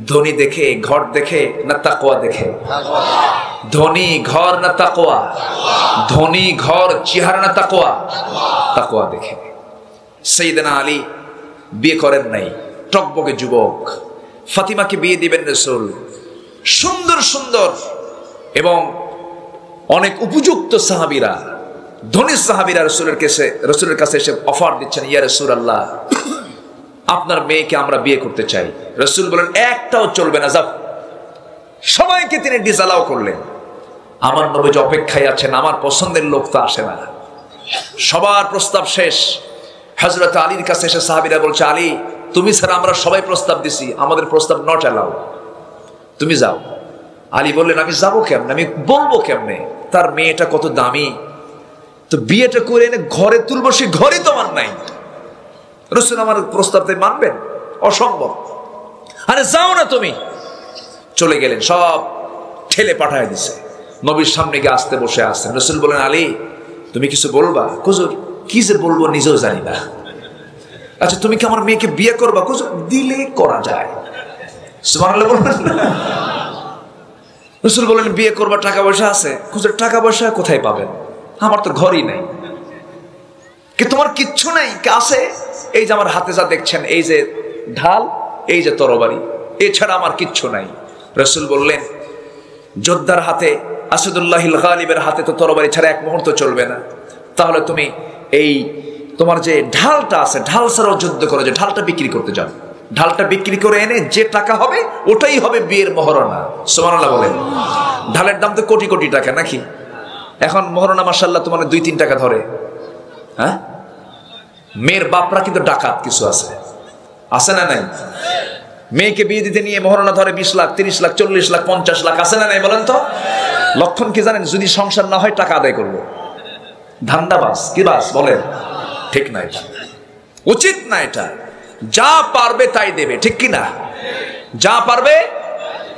ধনী দেখে, ঘর দেখে না তাকওয়া দেখে? ধনী ঘর না তাকওয়া? ধনী ঘর চেহারা না তাকওয়া? তাকওয়া দেখে। সাইয়েদনা আলী বিয়ে করেন নাই, টকবকে যুবক। ফাতিমাকে বিয়ে দিবেন রাসূল, সুন্দর সুন্দর এবং অনেক উপযুক্ত সাহাবীরা, ধনী সাহাবীরা রাসূলের কাছে এসে অফার দিচ্ছেন, ইয়া রাসূলুল্লাহ, আপনার মেয়েকে আমরা বিয়ে করতে চাই। রাসূল বলেন, একটাও চলবে না, যাও। সবাইকে তিনি ডিসঅ্যালাউ করলেন। আমার নবী যে অপেক্ষায় আছেন, আমার পছন্দের লোক তো আসে না। সবার প্রস্তাব শেষ। হযরত আলীর কাছে এসে সাহাবীরা বলছে, আলী, তুমি ছাড়া আমরা সবাই প্রস্তাব দিছি, আমাদের প্রস্তাব নট অ্যালাউ, তুমি যাও। আলী বললেন, আমি যাবো কেমনে, আমি বলবো কেমনে, তার মেয়েটা কত দামি, তো বিয়েটা করে এনে ঘরে তুলবো, সে ঘরই তো আমার নাই। রাসূল আমার প্রস্তাবতে মানবেন? অসম্ভব। আরে যাও না তুমি। চলে গেলেন, সব ঠেলে পাঠায় দিছে। নবীর সামনে গিয়ে আসতে বসে আসছেন। রাসূল বলেন, আলী, তুমি কিছু বলবা? হুজুর কি যে বলবো নিজেও জানি না। আচ্ছা, তুমি কি আমার মেয়েকে বিয়ে করবা? হুজুর দিলে করা যায়। সুবহানাল্লাহ বলবেন না? রাসূল বলেন, বিয়ে করবা, টাকা পয়সা আছে? হুজুর টাকা পয়সা কোথায় পাবেন, আমার তো ঘরই নাই। কি তোমার কিচ্ছু নাই? কে আছে? এই যে আমার হাতে যা দেখছেন, এই যে ঢাল, এই যে তরবারি, এছাড়া আমার কিচ্ছু নাই। রাসূল বললেন, যোদ্ধার হাতে, আসাদুল্লাহিল গালিবের হাতে তো তরবারি ছাড়া এক মুহূর্ত চলবে না। তাহলে তুমি এই তোমার যে ঢালটা আছে, ঢাল ছাড়াও যুদ্ধ করো, যে ঢালটা বিক্রি করতে যাও। ঢালটা বিক্রি করে এনে যে টাকা হবে, ওটাই হবে বিয়ের মহরণা। সুবহানাল্লাহ বলেন। ঢালের দাম তো কোটি কোটি টাকা নাকি? এখন মহরণা মাশাআল্লাহ তোমার 2-3 টাকা ধরে। হ্যাঁ, মেয়ের বাপরা কিন্তু ডাকাত কিছু আছে না নাই? মেয়েকে বিয়ে দিতে নিয়ে মহরণা ধরে 20 লাখ, 30 লাখ, 40 লাখ, 50 লাখ, আছে না নাই বলেন তো? লক্ষণ কি জানেন? যদি সংসার না হয় টাকা আদায় করবো। ধান্দাবাজ, কি বাস বলেন? ঠিক না, এটা উচিত না। এটা যা পারবে তাই দেবে, ঠিক কি না? যা পারবে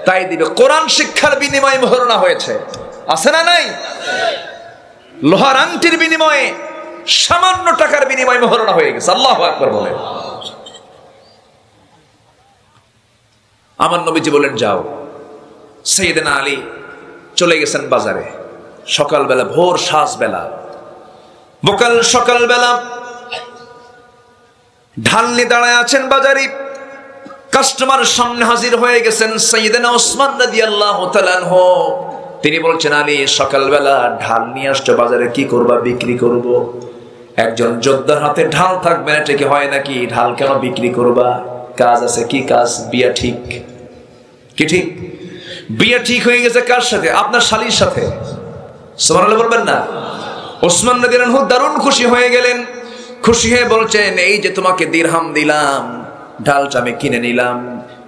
তাই দিবে। কোরআন শিক্ষার বিনিময়ে মহরণা হয়েছে, আছে না নাই? লোহার আংটির বিনিময়ে, সামান্য টাকার বিনিময়ে মহরণা হয়ে গেছে। আল্লাহু আকবার বলেন। আমার নবীজি বলেন, যাও। সাইয়েদনা আলী চলে গেছেন বাজারে। সকালবেলা, ভোর সাজবেলা, সকালবেলা ঢাল নিয়ে দাঁড়ায় আছেন বাজারে। কাস্টমার সামনে হাজির হয়ে গেছেন সাইয়েদনা ওসমান রাদিয়াল্লাহু তাআলা আনহু। তিনি বলছেন, আলী সকালবেলা ঢাল নিয়ে আসছো বাজারে, কি করবা? বিক্রি করব। একজন যোদ্ধার হাতে ঢাল থাকবে না, এটা কি হয় নাকি? ঢাল কেন বিক্রি করবা? কাজ আছে। কি কাজ? বিয়া ঠিক। কি ঠিক? বিয়া ঠিক হয়ে গেছে কার সাথে? আপনার শালীর সাথে। সুবহানাল্লাহ বলবেন না? ওসমান রাদিয়াল্লাহু আনহু দারুণ খুশি হয়ে গেলেন। খুশি হয়ে বলছেন, এই যে তোমাকে দিরহাম দিলাম, ঢালটা আমি কিনে নিলাম।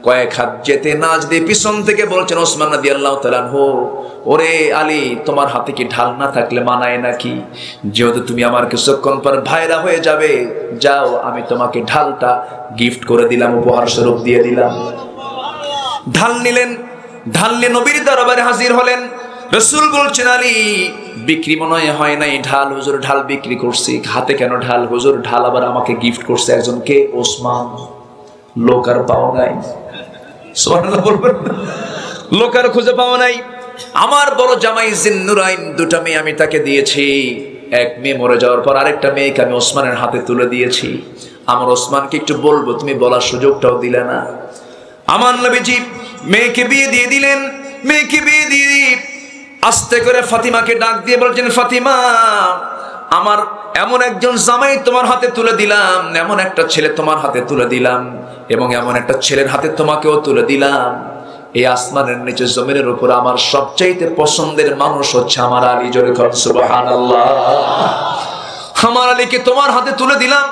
কয়েক হাত যেতে না যেতে পিছন থেকে বলছেন ওসমান রাদিয়াল্লাহু তাআলা আনহু, ওরে আলী, তোমার হাতে কি ঢাল না থাকলে মানায় নাকি? যেহেতু তুমি আমার কিছুক্ষণ পর ভাইরা হয়ে যাবে, যাও, আমি তোমাকে ঢালটা গিফট করে দিলাম, উপহার স্বরূপ দিয়ে দিলাম। ঢাল নিলেন, ঢাল নিয়ে নবীর দরবারে হাজির হলেন। রাসূল বলছেন, আলী, বিক্রি মনে হয় নাই ঢাল। হুজুর, ঢাল বিক্রি করছি। হাতে কেন ঢাল? হুজুর, ঢাল আবার আমাকে গিফট করছে একজনকে, ওসমান। লোক আর পাওয়া নাই। সুবহানাল্লাহ বলবেন? লোক আর খুঁজে পাওয়া নাই। আমার বড় জামাই জিন্নুরাইন, দুটা মেয়ে আমি তাকে দিয়েছি। এক মেয়ে মরে যাওয়ার পর আরেকটা মেয়েকে আমি ওসমানের হাতে তুলে দিয়েছি। আমার ওসমানকে একটু বলবো, তুমি বলার সুযোগটাও দিলে না। আমার নবীজি মেয়েকে বিয়ে দিয়ে দিলেন। মেয়েকে বিয়ে দিয়ে আস্তে করে ফাতিমাকে ডাক দিয়ে বলছেন, ফাতিমা, আমার এমন একজন জামাই তোমার হাতে তুলে দিলাম, এমন একটা ছেলে তোমার হাতে তুলে দিলাম, এবং এমন একটা ছেলের হাতে তোমাকেও তুলে দিলাম। এই আসমানের নিচে জমিনের উপর আমার সবচাইতে পছন্দের মানুষ হচ্ছে আমার আলী। জোরে বলুন সুবহানাল্লাহ। আমার আলীকে তোমার হাতে তুলে দিলাম।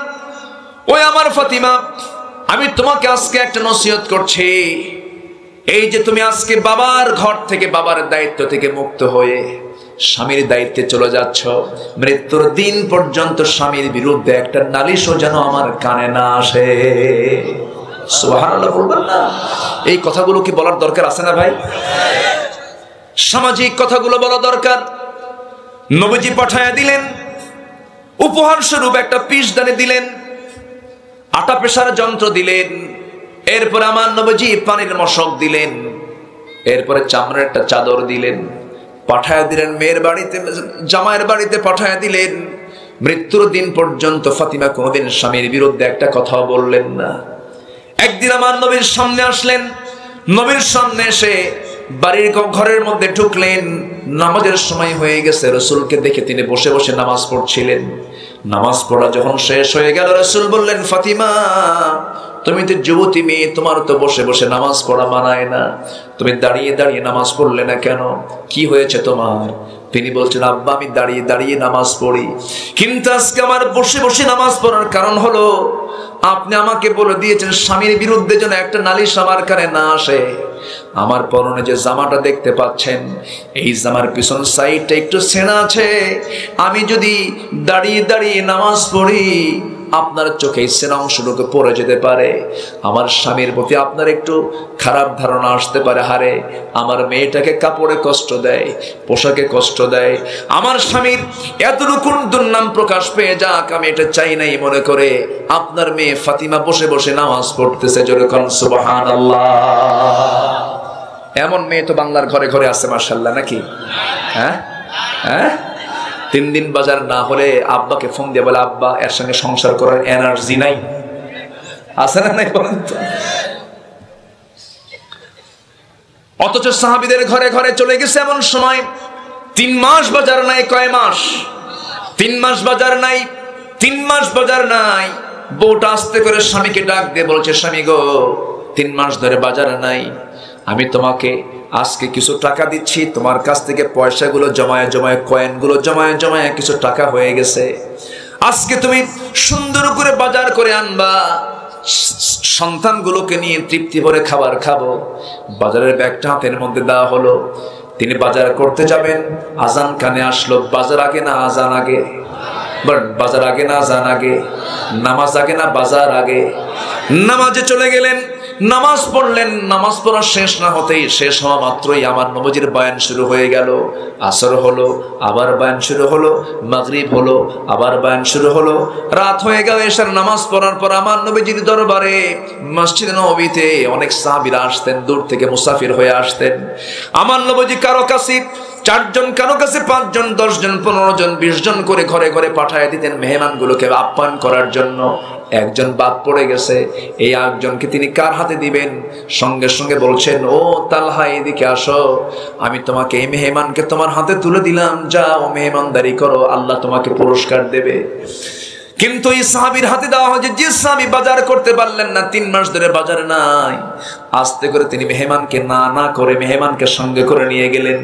ওই আমার ফাতিমা, আমি তোমাকে আজকে একটা নসিহত করছি। এই যে তুমি আজকে বাবার ঘর থেকে, বাবার দায়িত্ব থেকে মুক্ত হয়ে স্বামীর দায়িত্বে চলে যাচ্ছ, মৃত্যুর দিন পর্যন্ত স্বামীর বিরুদ্ধে একটা নালিশও যেন আমার কানে না আসে। সুবহানাল্লাহ বলবেন না? এই কথাগুলো কি বলার দরকার আছে না ভাই? সামাজিক কথাগুলো বলা দরকার। নবীজি পাঠায়া দিলেন, উপহার স্বরূপ একটা পিসদানি দিলেন, আটা পেশার যন্ত্র দিলেন। এরপরে আমার নবীজি পানির মশক দিলেন। এরপরে চামড়ার একটা চাদর দিলেন। পাঠায়া দিলেন মেয়ের বাড়িতে, জামাইয়ের বাড়িতে পাঠায়া দিলেন। মৃত্যুর দিন পর্যন্ত ফাতিমা কোনোদিন স্বামীর বিরুদ্ধে একটা কথাও বললেন না। একদিন আমার নবীর সামনে আসলেন। নবীর সামনে এসে বাড়ির ঘরের মধ্যে ঢুকলেন। নামাজের সময় হয়ে গেছে। রাসূলকে দেখে তিনি বসে বসে নামাজ পড়ছিলেন। নামাজ পড়া যখন শেষ হয়ে গেল, রাসূল বললেন, ফাতিমা, তুমি তো যুবতী মেয়ে, তোমার তো বসে বসে নামাজ পড়া মানায় না, তুমি দাঁড়িয়ে দাঁড়িয়ে নামাজ পড়লে না কেন? কি হয়েছে তোমার? তিনি বলছেন, আব্বা, আমি দাঁড়িয়ে দাঁড়িয়ে নামাজ পড়ি, কিন্তু আজকে আমার বসে বসে নামাজ পড়ার কারণ হলো, আপনি আমাকে বলে দিয়েছেন স্বামীর বিরুদ্ধে যেন একটা নালিশ আমার কানে না আসে। আমার পরনে যে জামাটা দেখতে পাচ্ছেন, এই জামার পিছন সাইডটা একটু ছেঁড়া আছে। আমি যদি দাঁড়িয়ে দাঁড়িয়ে নামাজ পড়ি, আপনার চোখে ছেঁড়া অংশটুকু পড়ে যেতে পারে। আমার স্বামীর প্রতি আপনার একটু খারাপ ধারণা আসতে পারে, হারে আমার মেয়েটাকে কাপড়ে কষ্ট দেয়, পোশাকে কষ্ট দেয়, আমার স্বামীর এতটুকু দুর্নাম প্রকাশ পেয়ে যাক, আমি এটা চাই নাই মনে করে আপনার মেয়ে ফাতিমা বসে বসে নামাজ পড়তেছে। জোরে কোন সুবহানাল্লাহ। এমন মেয়ে তো বাংলার ঘরে ঘরে আছে মাশাআল্লাহ, নাকি? হ্যাঁ হ্যাঁ। 3 দিন বাজার না হলে আব্বাকে ফোন দিয়ে বলে, আব্বা, এর সঙ্গে সংসার করার এনার্জি নাই। আছে না নাই বলেন তো? অথচ সাহাবীদের ঘরে ঘরে চলে গেছে এমন সময়, 3 মাস বাজার নাই। কয় মাস? 3 মাস বাজার নাই। 3 মাস বাজার নাই। বউটা আস্তে করে স্বামীকে ডাক দিয়ে বলছে, স্বামী গো, 3 মাস ধরে বাজার নাই। আমি তোমাকে আজকে কিছু টাকা দিচ্ছি, তোমার কাছ থেকে পয়সাগুলো জমায় জমায়, কয়েনগুলো জমায় জমায় কিছু টাকা হয়ে গেছে। আজকে তুমি সুন্দর করে বাজার করে আনবা, সন্তানগুলোকে নিয়ে তৃপ্তি ভরে খাবার খাবো। বাজারের ব্যাগটা হাতের মধ্যে দেওয়া হলো। তিনি বাজার করতে যাবেন, আজান কানে আসলো। বাজার আগে না আজান আগে? বাজার আগে না আজান আগে? নামাজ আগে না বাজার আগে? নামাজে চলে গেলেন, নামাজ পড়লেন। নামাজ পড়া শেষ না হতেই, শেষ হওয়া মাত্রই আমার নবীজির বয়ান শুরু হয়ে গেল। আসর হলো, আবার বয়ান শুরু হলো। মাগরিব হলো, আবার বয়ান শুরু হলো। রাত হয়ে গেল। এশার নামাজ পড়ার পর আমার নবীজির দরবারে মসজিদে নববীতে অনেক সাহাবীরা আসতেন, দূর থেকে মুসাফির হয়ে আসতেন। আমার নবীজি কারো কাছে 4 জন, কারো কাছে 5 জন, 10 জন, 15 জন, 20 জন করে ঘরে ঘরে পাঠায় দিতেন মেহমানগুলোকে আপ্যায়ন করার জন্য। একজন বাদ পড়ে গেছে, এই একজনকে তিনি কার হাতে দিবেন? সঙ্গে সঙ্গে বলছেন, ও তালহা এদিকে আসো, আমি তোমাকে এই মেহমানকে তোমার হাতে তুলে দিলাম, যাও মেহমানদারি করো, আল্লাহ তোমাকে পুরস্কার দেবে। কিন্তু এই সাহাবীর হাতে দেওয়া হয়েছে, যে সাহাবী বাজার করতে পারলেন না, 3 মাস ধরে বাজার নাই, আস্তে করে তিনি মেহমানকে না করে মেহমানকে সঙ্গে করে নিয়ে গেলেন।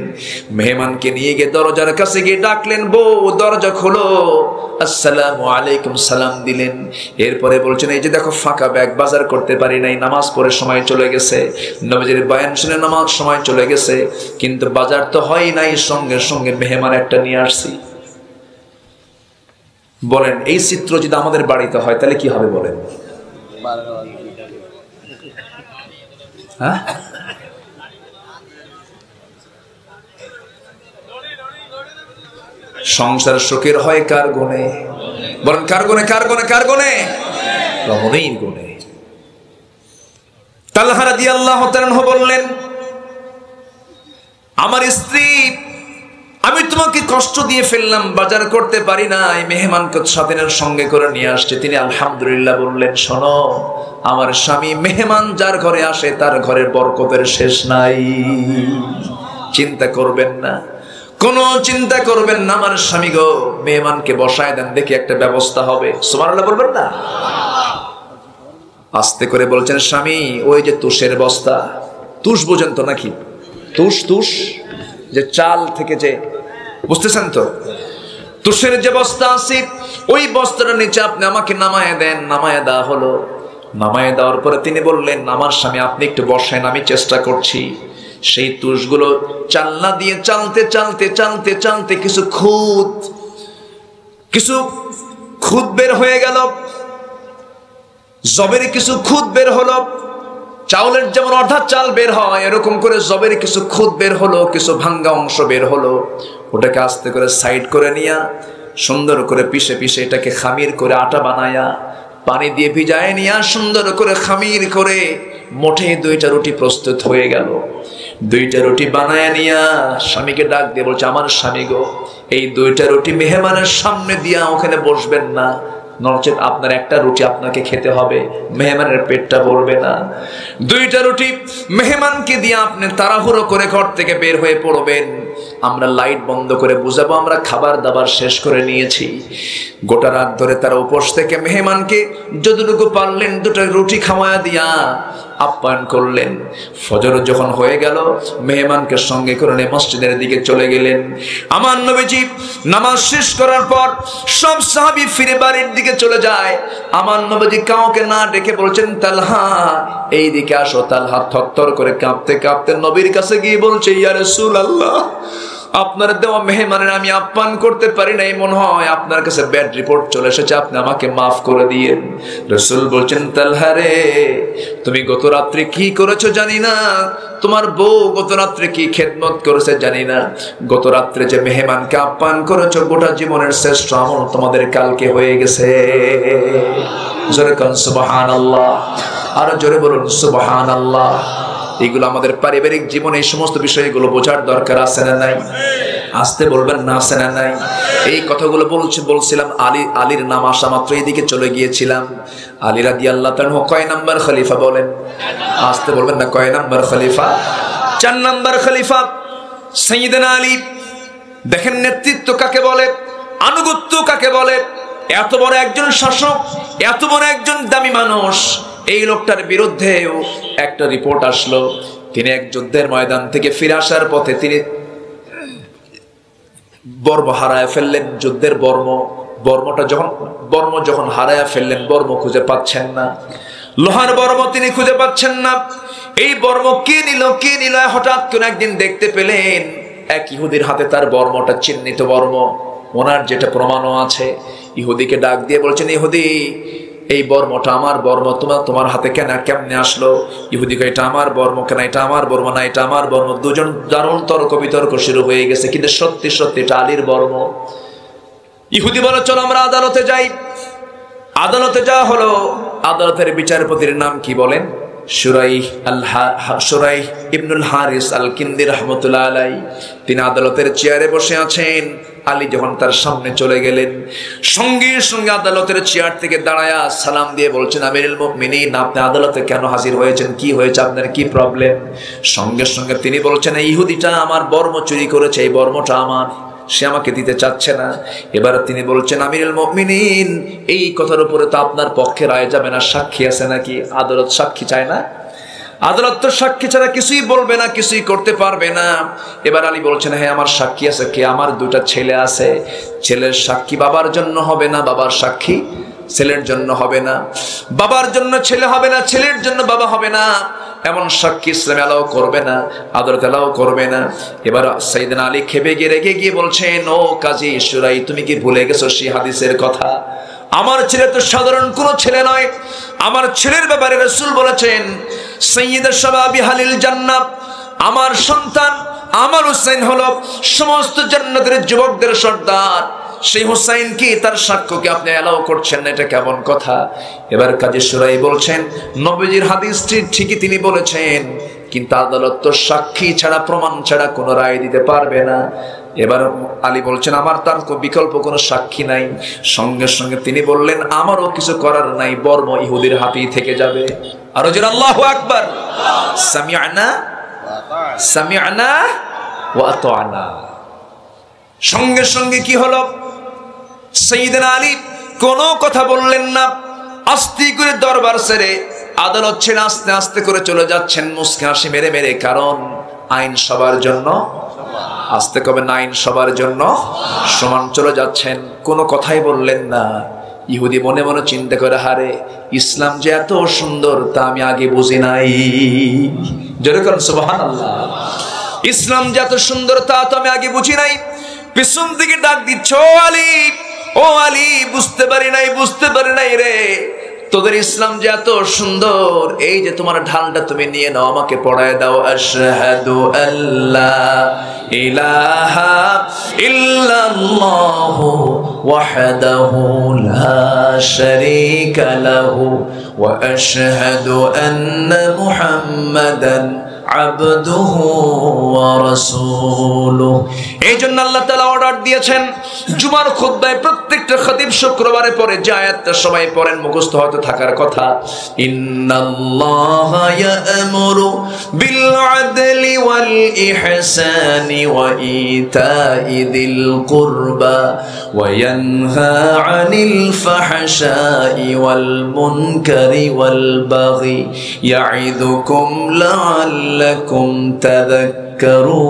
মেহমানকে নিয়ে গিয়ে দরজার কাছে গিয়ে ডাকলেন, বউ দরজা খোলো, আসসালামু আলাইকুম সালাম দিলেন। এরপরে বলছেন, এই যে দেখো ফাঁকা ব্যাগ, বাজার করতে পারি নাই, নামাজ পড়ে সময় চলে গেছে, নবীজির বয়ান শুনে নামাজ সময় চলে গেছে, কিন্তু বাজার তো হয় নাই, সঙ্গে সঙ্গে মেহমান একটা নিয়ে আসছি। বলেন এই চিত্র যদি আমাদের বাড়িতে হয় তাহলে কি হবে বলেন? হ্যাঁ, সংসার শোকের হয় কার গুণে? বলেন কার গুণে? কার গুণে? কার গুণে? রমণীর গুণে। তালহা রাদিয়াল্লাহু তাআলা বললেন, আমার স্ত্রী, আমি তোমাকে কষ্ট দিয়ে ফেললাম, বাজার করতে পারি নাই, মেহমানকে সাথীর সঙ্গে করে নিয়ে আসছে। তিনি আলহামদুলিল্লাহ বললেন, শোনো আমার স্বামী, মেহমান যার ঘরে আসে তার ঘরের বরকতের শেষ নাই, চিন্তা করবেন না, কোনো চিন্তা করবেন না আমার স্বামী গো, মেহমানকে বসায় দেন, দেখি একটা ব্যবস্থা হবে। সুবহানাল্লাহ বলবেন না? আস্তে করে বলছেন, স্বামী ওই যে তুষের বস্তা, তুষ বোঝেন তো নাকি? তুষ যে চাল থেকে, যে বুঝতেছেন তো, তুষের যে বস্তা আছে, ওই বস্তার নিচে আপনি আমাকে নামায় দেন। নামায় দেওয়া হলো। নামায় দেওয়ার পরে তিনি বললেন, আমার স্বামী আপনি একটু বসেন, আমি চেষ্টা করছি। সেই তুষগুলো চালনা দিয়ে চালতে চালতে চালতে চালতে কিছু খুদ বের হয়ে গেল, জবের কিছু খুদ বের হলো। চাউলের যেমন অর্ধা চাল বের হয়, এরকম করে জবের কিছু খুদ বের হলো, কিছু ভাঙ্গা অংশ বের হলো। ওটাকে আস্তে করে সাইড করে নিয়া সুন্দর করে পিষে পিষে এটাকে খামির করে আটা বানায়া পানি দিয়ে ভিজায় নিয়া সুন্দর করে খামির করে মোটে 2টা রুটি প্রস্তুত হয়ে গেল। 2টা রুটি বানায় নিয়া স্বামীকে ডাক দিয়ে বলছে, আমার স্বামী গো, এই 2টা রুটি মেহমানের সামনে দিয়া ওখানে বসবেন না, নচেত আপনার একটা রুটি আপনাকে খেতে হবে, মেহমানের পেটটা ভরবে না। 2টা রুটি মেহমানকে দিয়ে আপনি তাড়াহুড়ো করে ঘর থেকে বের হয়ে পড়বেন। আমরা লাইট বন্ধ করে বুঝাবো আমরা খাবার দাবার শেষ করে নিয়েছি। গোটা রাত ধরে তারা উপোস থেকে মেহমানকে যতটুকু পারলেন 2টা রুটি খাওয়া দিয়া আপ্যায়ন করলেন। ফজর যখন হয়ে গেল, মেহমানকে সঙ্গে করে নিয়ে মসজিদের দিকে চলে গেলেন। আমার নবীজি নামাজ শেষ করার পর সব সাহাবী ফিরে বাড়ির দিকে চলে যায়। আমার নবীজি কাউকে না ডেকে বলছেন, তালহা এই দিকে আসো। তালহা থরথর করে কাঁপতে কাঁপতে নবীর কাছে গিয়ে বলছে, ইয়া রাসূলুল্লাহ, আপনার দেওয়া মেহমানের আমি আপ্যায়ন করতে পারি নাই, মনে হয় আপনার কাছে ব্যাড রিপোর্ট চলে এসেছে, আপনি আমাকে মাফ করে দিয়েন। রাসূল বলছেন, তালহা রে, তুমি গত রাত্রে কি করেছো জানি না, তোমার বউ গত রাত্রে কি খেদমত করেছে জানি না, গত রাত্রে যে মেহমানকে আপ্যায়ন করেছো, গোটা জীবনের শ্রেষ্ঠ আমল তোমাদের কালকে হয়ে গেছে। জোরে কোন সুবহানাল্লাহ, আর জোরে বলুন সুবহানাল্লাহ। এগুলো আমাদের পারিবারিক জীবনে এই সমস্ত বিষয়গুলো বোঝার দরকার আছে না নাই? আসতে বলবেন না, আছে না নাই? এই কথাগুলো বলছিলাম আলীর নাম আসা মাত্র এইদিকে চলে গিয়েছিলাম। আলী রাদিয়াল্লাহু তাআলা কয় নাম্বার খলিফা বলেন? আসতে বলবেন না, কয় নাম্বার খলিফা? 4 নাম্বার খলিফা সাইয়েদনা আলী। দেখেন নেতৃত্ব কাকে বলে, আনুগত্য কাকে বলে। এত বড় একজন শাসক, এত বড় একজন দামি মানুষ, এই লোকটার বিরুদ্ধেও একটা রিপোর্ট আসলো। তিনি এক যুদ্ধের ময়দান থেকে ফিরে আসার পথে তিনি বর্ম হারায় ফেললেন। যুদ্ধের বর্ম যখন হারায় ফেললেন, বর্ম খুঁজে পাচ্ছেন না, লোহার বর্ম তিনি খুঁজে পাচ্ছেন না। এই বর্ম কে নিল? হঠাৎ করে একদিন দেখতে পেলেন এক ইহুদির হাতে তার বর্মটা, চিহ্নিত বর্ম, ওনার যেটা প্রমাণও আছে। ইহুদিকে ডাক দিয়ে বলছেন, ইহুদি এই বর্মটা আমার বর্ম, তোমার হাতে কেমনে আসলো? ইহুদি কয়, এটা আমার বর্ম কেন? এটা আমার বর্ম না, এটা আমার বর্ম। দুজন দারুণ তর্ক বিতর্ক শুরু হয়ে গেছে, কিন্তু সত্যি সত্যি এটা আলীর বর্ম। ইহুদি বলে, চলো আমরা আদালতে যাই। আদালতে যাওয়া হলো। আদালতের বিচারপতির নাম কি বলেন? শুরাইহ ইবনুল হারিস আল কিন্দি রাহমাতুল্লাহ আলাইহি, তিনি আদালতের চেয়ারে বসে আছেন। আলী যখন তার সামনে চলে গেলেন, সঙ্গে সঙ্গে আদালতের চেয়ার থেকে দাঁড়ায়া সালাম দিয়ে বলছেন, আমিরুল মুমিনিন, আপনি আদালতে কেন হাজির হয়েছেন? কি হয়েছে? আপনার কি প্রবলেম? সঙ্গে সঙ্গে তিনি বলছেন, এই ইহুদিটা আমার বর্ম চুরি করেছে, এই বর্মটা আমার, সে আমাকে দিতে চাচ্ছে না। এবার তিনি বলছেন, আমিরুল মুমিনিন, এই কথার উপরে তো আপনার পক্ষে রায় যাবে না, সাক্ষী আছে নাকি? আদালত সাক্ষী চায় না? আদালত তো সাক্ষী ছাড়া কিছুই বলবে না, কিছুই করতে পারবে না। এবার আলী বলছেন, হ্যাঁ আমার সাক্ষী আছে। কে? আমার দুটা ছেলে আছে। ছেলের সাক্ষী বাবার জন্য হবে না, বাবার সাক্ষী ছেলের জন্য হবে না, বাবার জন্য ছেলে হবে না, ছেলের জন্য বাবা হবে না, এমন সাক্ষী ইসলাম এলাও করবে না, আদালত এলাও করবে না। এবার সাইয়েদনা আলী খেপে গিয়ে রেগে গিয়ে বলছেন, ও কাজী শুরাই, তুমি কি ভুলে গেছো সেই হাদিসের কথা? আমার ছেলে তো সাধারণ কোনো ছেলে নয়, আমার ছেলের ব্যাপারে রাসূল বলেছেন, সাইয়্যিদুশ শাবাবি আহলিল জান্নাহ, আমার সন্তান আমার হুসাইন হলো সমস্ত জান্নাতের যুবকদের সর্দার। সেই হুসাইন কি, তার সাক্ষ্যকে আপনি এলাও করছেন না, এটা কেমন কথা? এবার কাজী শুরাই বলছেন, নবীজির হাদিসটি ঠিকই তিনি বলেছেন, কিন্তু আদালত তো সাক্ষী ছাড়া, প্রমাণ ছাড়া কোনো রায় দিতে পারবে না। এবার আলী বলছেন, আমার তার বিকল্প কোনো সাক্ষী নাই। সঙ্গে সঙ্গে তিনি বললেন, আমারও কিছু করার নাই, বর্ম ইহুদির হাতেই থেকে যাবে। আরো জোরে আল্লাহু আকবার। সামিআনা সামিআনা ওয়া আতা'না। সঙ্গে সঙ্গে কি হলো? সাইয়েদনা আলী কোনো কথা বললেন না, আস্তে করে দরবার ছেড়ে আদালত ছেড়ে আস্তে আস্তে করে চলে যাচ্ছেন, মুস্কি হাসি মেরে মেরে। কারণ আইন সবার জন্য, আস্তে কবে না, আইন সবার জন্য সমান। চলে যাচ্ছেন, কোনো কথাই বললেন না। ইহুদি মনে মনে চিন্তা করে, হারে, ইসলাম যে এত সুন্দর তা আমি আগে বুঝি নাই। জোরে করুন সুবহানাল্লাহ। ইসলাম যে এত সুন্দর তা তো আমি আগে বুঝি নাই। পিছন দিকে ডাক দিচ্ছ, ও আলী, ও আলী, বুঝতে পারি নাই, বুঝতে পারি নাই রে, তোদের ইসলাম যে এত সুন্দর, এই যে তোমার ঢালটা তুমি নিয়ে নাও, আমাকে পড়ায় দাও। আশহাদু আল্লা ইলাহা ইল্লাল্লাহু ওয়াহদাহু লা শারীকা লাহু ওয়া আশহাদু আন্না মুহাম্মাদান আবদুহু ওয়া রাসূলুহু। এই জন্য আল্লাহ তাআলা অর্ডার দিয়েছেন, জুমার খুতবায় প্রত্যেকটা খতিব শুক্রবারে পরে যে আয়াতটা সবাই পড়েন, মুখস্থ হতে থাকার কথা, ইন্নাল্লাহা ইয়া'মুরু বিল আদলি ওয়াল ইহসানি ওয়া ইতাই যিল কুরবা ওয়া ইয়ানহা আনিল ফাহশাই ওয়াল মুনকারি ওয়াল বাগি ইয়াইদুকুম লাআল্লাকুম তাযাক্কারুন।